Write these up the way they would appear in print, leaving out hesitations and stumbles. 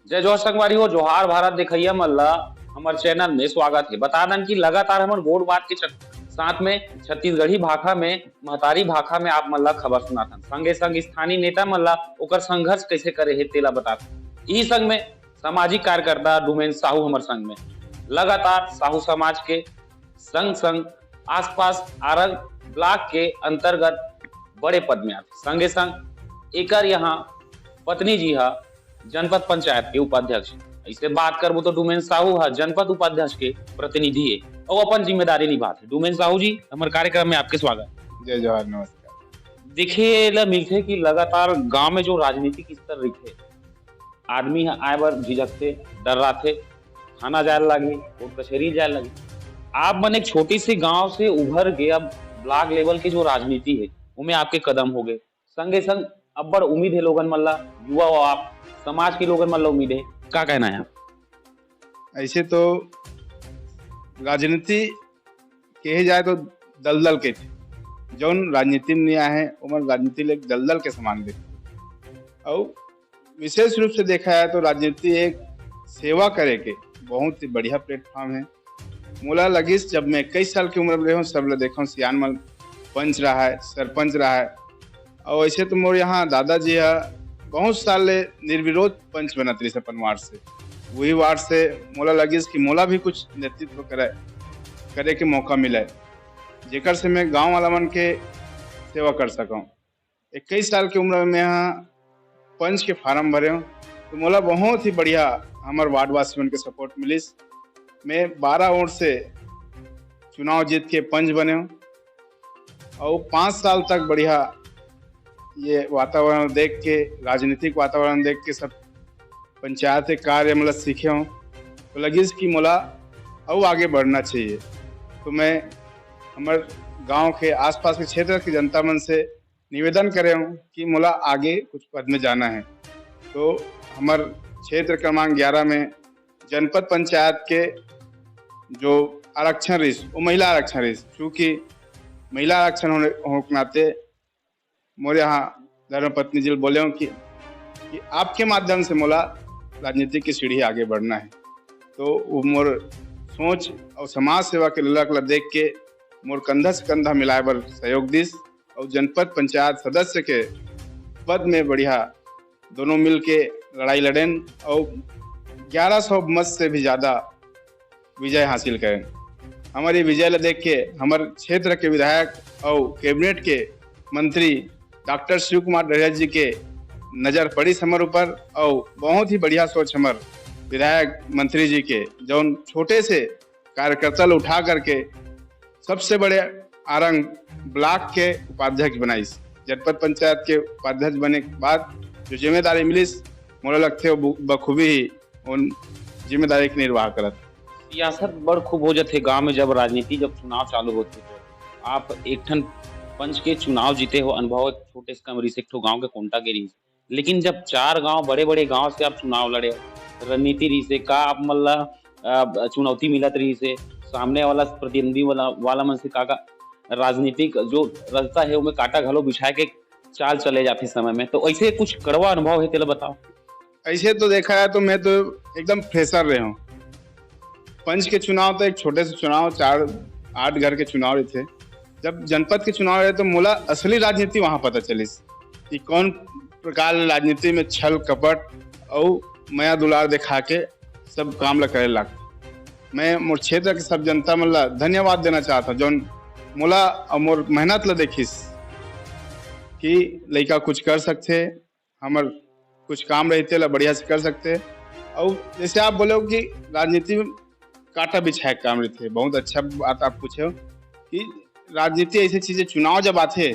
जय जोहर संगवारी हो जोहार भारत देखैया मल्ला हमार चैनल में स्वागत है। बता दन कि लगातार हमर गोड़ बात के साथ में छत्तीसगढ़ी भाषा में महतारी भाषा में आप मल्ला खबर सुनाथन संगे संग स्थानीय नेता मल्ला ओकर संघर्ष कैसे करे हे तेला बताथन। यही संग में सामाजिक कार्यकर्ता डुमेन साहू हमर संग में लगातार साहू समाज के संग संग आसपास आरग ब्लॉक के अंतर्गत बड़े पद में आते संगे संग एकर यहाँ पत्नी जी हा जनपद पंचायत के उपाध्यक्ष। ऐसे बात करबो तो डुमेन साहू हा जनपद उपाध्यक्ष के प्रतिनिधि है और अपन जिम्मेदारी निभाते। डुमेन साहू जी हमारे कार्यक्रम में आपके स्वागत। जय जवाहर, नमस्कार। देखे ला मिलथे कि लगातार गांव में जो राजनीतिक स्तर रखे आदमी ह आए बर झिझकते डर रहा थाना जाए लगे कोर्ट कचहरी जाए लगे। आप मन एक छोटी सी गांव से उभर के अब ब्लॉक लेवल की जो राजनीति है उनमें आपके कदम हो गए संगे संग अब बड़ उम्मीद है लोगन मल्ला युवा हो आप समाज के लोगन मल्ला उम्मीद है क्या कहना है आप? ऐसे तो राजनीति कहे जाए तो दलदल के थे जौन राजनीति में नहीं आए उमर राजनीति ले दलदल के समान देखते और विशेष रूप से देखा जाए तो राजनीति एक सेवा करे के बहुत ही बढ़िया प्लेटफॉर्म है। मोला लगिस जब मैं 21 साल की उम्र में रहा सब लोग देखा सियान मल पंच रहा है, सरपंच रहा है और ऐसे तो मोर यहाँ दादाजी है बहुत साल ले निर्विरोध पंच बनत रही अपन वार्ड से। वही वार्ड से मोला लगिस कि मोला भी कुछ नेतृत्व करे के मौका मिले जेकर से मैं गांव वाला मन के सेवा कर सकूं। 21 साल की उम्र में मैं यहाँ पंच के फार्म भरे हूँ तो मोला बहुत ही बढ़िया हमारे वार्ड वासी मन के सपोर्ट मिलिस। मैं 12 वोट से चुनाव जीत के पंच बने हूँ और 5 साल तक बढ़िया ये वातावरण देख के राजनीतिक वातावरण देख के सब पंचायत कार्य मतलब सीखे हूँ तो लगी कि मोला और आगे बढ़ना चाहिए। तो मैं हमारे गांव के आसपास के क्षेत्र की जनता मन से निवेदन करे हूँ कि मोला आगे कुछ पद में जाना है। तो हमारे क्षेत्र क्रमांक 11 में जनपद पंचायत के जो आरक्षण रही वो महिला आरक्षण रही क्योंकि महिला आरक्षण होने के नाते मोरे यहाँ धर्मपत्नी जी बोले हूँ कि आपके माध्यम से मोला राजनीति की सीढ़ी आगे बढ़ना है। तो वो मोर सोच और समाज सेवा के ललक ला देख के मोर कंधा से कंधा मिलाए बर सहयोग दिस और जनपद पंचायत सदस्य के पद में बढ़िया दोनों मिल के लड़ाई लड़ेन और 1100 मत से भी ज़्यादा विजय हासिल करें। हमारी विजय ला देख के हमारे क्षेत्र के विधायक और कैबिनेट के मंत्री डॉक्टर शिव कुमार डहरिया जी के नज़र पड़ी हमारे ऊपर और बहुत ही बढ़िया सोच हमारे विधायक मंत्री जी के जो छोटे से कार्यकर्ता उठा करके सबसे बड़े आरंग ब्लॉक के उपाध्यक्ष बनाइस। जनपद पंचायत के उपाध्यक्ष बने के बाद जो जिम्मेदारी मिलिस मोला लगते हो बखूबी ही उन जिम्मेदारी की निर्वाह करत। सियासत बड़ खूब हो जाते गांव में जब राजनीति जब चुनाव चालू होते तो आप एक ठन पंच के चुनाव जीते हो अनुभव छोटे से कम एक ठो गांव के कोंटा के रीस लेकिन जब 4 गांव बड़े बड़े गांव से आप चुनाव लड़े रणनीति रही से का आप मल्ला चुनौती मिलत रही से सामने वाला प्रतिद्वंदी वाला मन से का राजनीतिक जो रास्ता है उसमें काटा घलो बिछा के चाल चले जाते समय में तो ऐसे कुछ कड़वा अनुभव है तेला बताओ। ऐसे तो देखा है तो मैं तो एकदम फ्रेशर रहे हूँ। पंच के चुनाव तो एक छोटे से चुनाव 4-8 घर के चुनाव थे। जब जनपद के चुनाव रहे तो मोला असली राजनीति वहाँ पता चलिस कि कौन प्रकार राजनीति में छल कपट और मया दुलार दिखा के सब काम ला करे लाग। मैं मोर क्षेत्र के सब जनता मल्ला धन्यवाद देना चाहता जो मोला और मोर मेहनत ला देखिस कि लड़का कुछ कर सकते हमार कुछ काम रहते ला बढ़िया से कर सकते। और जैसे आप बोले कि राजनीति में काटा बिछाए काम रहते बहुत अच्छा बात आप पूछे कि राजनीति ऐसी चीजें चुनाव जब आते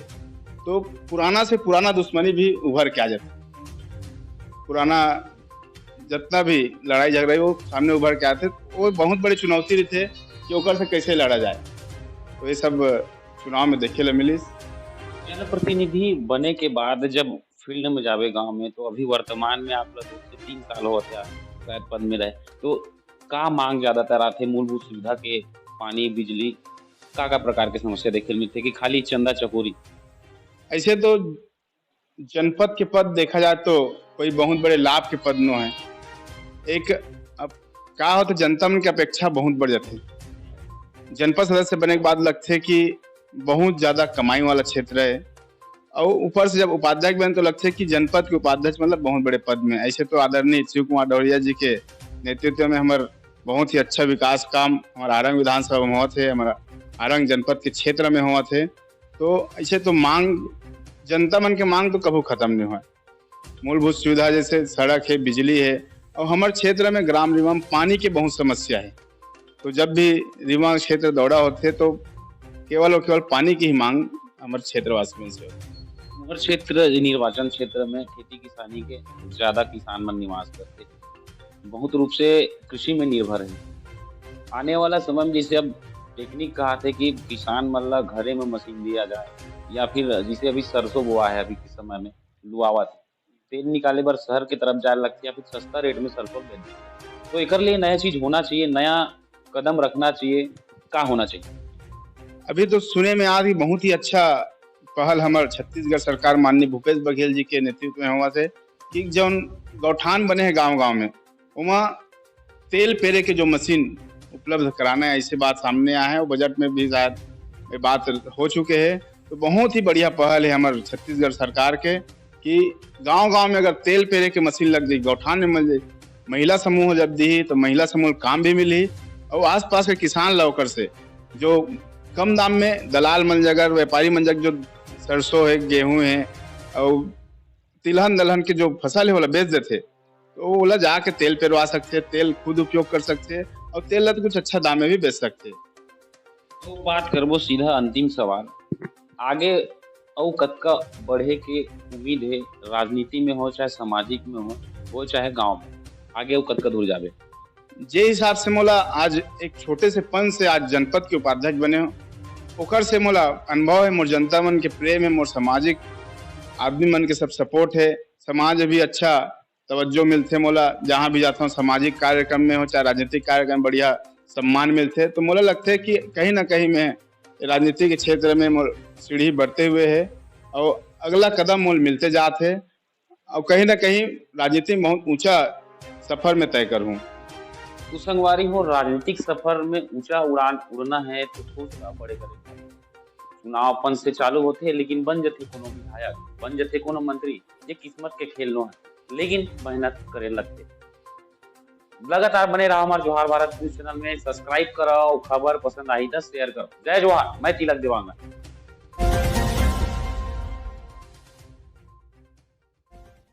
तो पुराना से पुराना दुश्मनी भी उभर के आ जाता। पुराना जितना भी लड़ाई झगड़ा वो सामने उभर के आते वो बहुत बड़ी चुनौती रहते कि ओकर से कैसे लड़ा जाए। तो ये सब चुनाव में देखे ला मिली। जनप्रतिनिधि बने के बाद जब फील्ड में जावे गांव में तो अभी वर्तमान में आप लोग 2 से 3 साल हो शायद पद में रहे तो का मांग ज्यादातर आते मूलभूत सुविधा के पानी बिजली का प्रकार के समस्या देखे मिलते कि खाली चंदा चकोरी। ऐसे तो जनपद के पद देखा जाए तो कोई बहुत बड़े लाभ के पद न है एक अब का होता जनता मन के अपेक्षा बहुत बढ़ जाते। जनपद सदस्य बने के बाद लगते कि बहुत ज्यादा कमाई वाला क्षेत्र है, और ऊपर से जब उपाध्यक्ष बने तो लगते कि जनपद के उपाध्यक्ष मतलब बहुत बड़े पद में। ऐसे तो आदरणीय शिव कुमार डौरिया जी के नेतृत्व में हमारे बहुत ही अच्छा विकास काम हमारा आरंग विधानसभा में हुआ थे, हमारा आरंग जनपद के क्षेत्र में हुआ थे। तो ऐसे तो मांग, जनता मन के मांग तो कभी खत्म नहीं हुआ। मूलभूत सुविधा जैसे सड़क है, बिजली है, और हमारे क्षेत्र में ग्राम रीवा में पानी की बहुत समस्या है। तो जब भी रीवा क्षेत्र दौरा होते तो केवल और केवल पानी की ही मांग हमारे क्षेत्रवासियों से होती है। हर क्षेत्र निर्वाचन क्षेत्र में खेती किसानी के ज्यादा किसान मन निवास करते, बहुत रूप से कृषि में निर्भर है। आने वाला समय में जैसे अब टेक्निक कहा थे कि किसान मन ला घरे में मशीन दिया जाए, या फिर जिसे अभी सरसों बोआ है अभी के समय में लुआवा थे, तेल निकाले बर शहर की तरफ जाए लगती है, या फिर सस्ता रेट में सरसों बेच दे। तो एक लिए नया चीज होना चाहिए, नया कदम रखना चाहिए, क्या होना चाहिए? अभी तो सुने में आ रही बहुत ही अच्छा पहल हमारे छत्तीसगढ़ सरकार माननीय भूपेश बघेल जी के नेतृत्व में हुआ थे कि जौन गौठान बने हैं गांव-गांव में, वहाँ तेल पेरे के जो मशीन उपलब्ध कराना है, ऐसी बात सामने आया है, और बजट में भी शायद ये बात हो चुके हैं। तो बहुत ही बढ़िया पहल है हमारे छत्तीसगढ़ सरकार के कि गांव-गांव में अगर तेल पेरे के मशीन लग जाए, गौठान में मिल जाए, महिला समूह जब दी तो महिला समूह काम भी मिली, और आसपास के किसान लौकर से जो कम दाम में दलाल मन जगह, व्यापारी मन जगह जो सरसों है, गेहूं है और तिलहन दलहन के जो फसल है वो बेच देते, तो वो वाला जाके तेल पेरवा सकते हैं, तेल खुद उपयोग कर सकते हैं, और तेल ला तो कुछ अच्छा दाम में भी बेच सकते हैं। तो बात करबो सीधा अंतिम सवाल, आगे और कतका बढ़े के उम्मीद है, राजनीति में हो चाहे सामाजिक में हो चाहे गांव में, आगे और कतका दूर जाबे? जे हिसाब से मोला आज एक छोटे से पन से आज जनपद के उपाध्यक्ष बने हो, ओकर से मोला अनुभव है, मोर जनता मन के प्रेम है, मोर सामाजिक आदमी मन के सब सपोर्ट है, समाज भी अच्छा तवज्जो मिलते मोला, जहाँ भी जाता हूँ सामाजिक कार्यक्रम में हो चाहे राजनीतिक कार्यक्रम में बढ़िया सम्मान मिलते। तो मोला लगता है कि कहीं ना कहीं मैं राजनीति के क्षेत्र में मोर सीढ़ी बढ़ते हुए है, और अगला कदम मोल मिलते जाते है, और कहीं ना कहीं राजनीति में बहुत ऊंचा सफर में तय करूँ। तो संगवारी हो, राजनीतिक सफर में ऊंचा उड़ान उड़ना है तो सोच बड़े करे। चुनाव अपन से चालू होते, लेकिन बन जाते कोनो विधायक, बन जाते कोनो मंत्री, ये किस्मत के खेल नो है, लेकिन मेहनत करे लगते। लगातार बने रहा हमारे जोहार भारत न्यूज चैनल में, सब्सक्राइब करो, खबर पसंद आई तो शेयर करो। जय जोहार, मैं तिलक देवांगन।